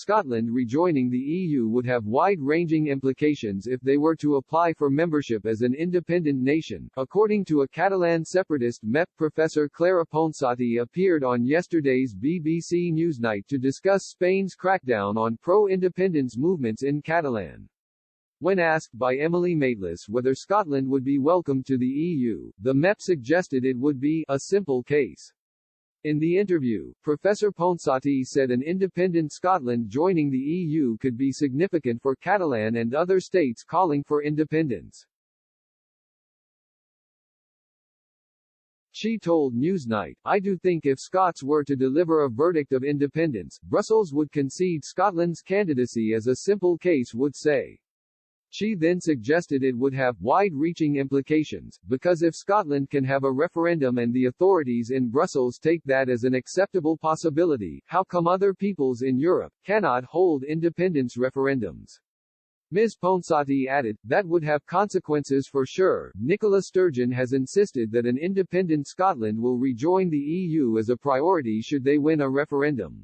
Scotland rejoining the EU would have wide-ranging implications if they were to apply for membership as an independent nation, according to a Catalan separatist MEP. Professor Clara Ponsati appeared on yesterday's BBC Newsnight to discuss Spain's crackdown on pro-independence movements in Catalan. When asked by Emily Maitlis whether Scotland would be welcome to the EU, the MEP suggested it would be a simple case. In the interview, Professor Ponsati said an independent Scotland joining the EU could be significant for Catalan and other states calling for independence. She told Newsnight, "I do think if Scots were to deliver a verdict of independence, Brussels would concede Scotland's candidacy as a simple case would say." She then suggested it would have wide-reaching implications, because if Scotland can have a referendum and the authorities in Brussels take that as an acceptable possibility, how come other peoples in Europe cannot hold independence referendums? Ms. Ponsati added, that would have consequences for sure. Nicola Sturgeon has insisted that an independent Scotland will rejoin the EU as a priority should they win a referendum.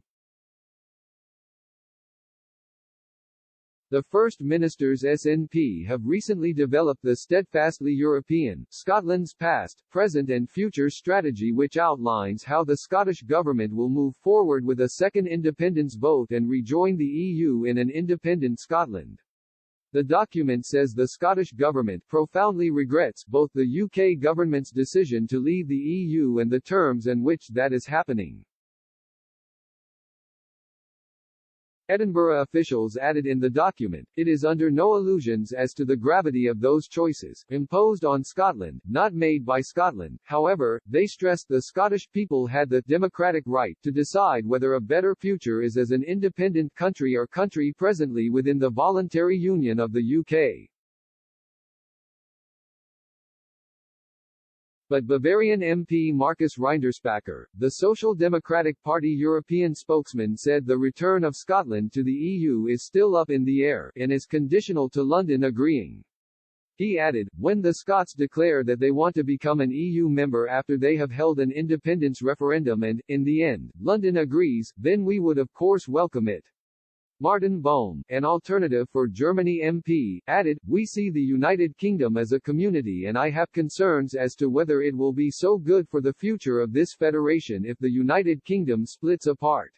The First Minister's SNP have recently developed the Steadfastly European, Scotland's past, present and future strategy which outlines how the Scottish Government will move forward with a second independence vote and rejoin the EU in an independent Scotland. The document says the Scottish Government profoundly regrets both the UK Government's decision to leave the EU and the terms in which that is happening. Edinburgh officials added in the document, it is under no illusions as to the gravity of those choices, imposed on Scotland, not made by Scotland. However, they stressed the Scottish people had the democratic right to decide whether a better future is as an independent country or country presently within the voluntary union of the UK. But Bavarian MP Markus Rinderspacher, the Social Democratic Party European spokesman, said the return of Scotland to the EU is still up in the air, and is conditional to London agreeing. He added, when the Scots declare that they want to become an EU member after they have held an independence referendum and, in the end, London agrees, then we would of course welcome it. Martin Bohm, an Alternative for Germany MP, added, we see the United Kingdom as a community and I have concerns as to whether it will be so good for the future of this federation if the United Kingdom splits apart.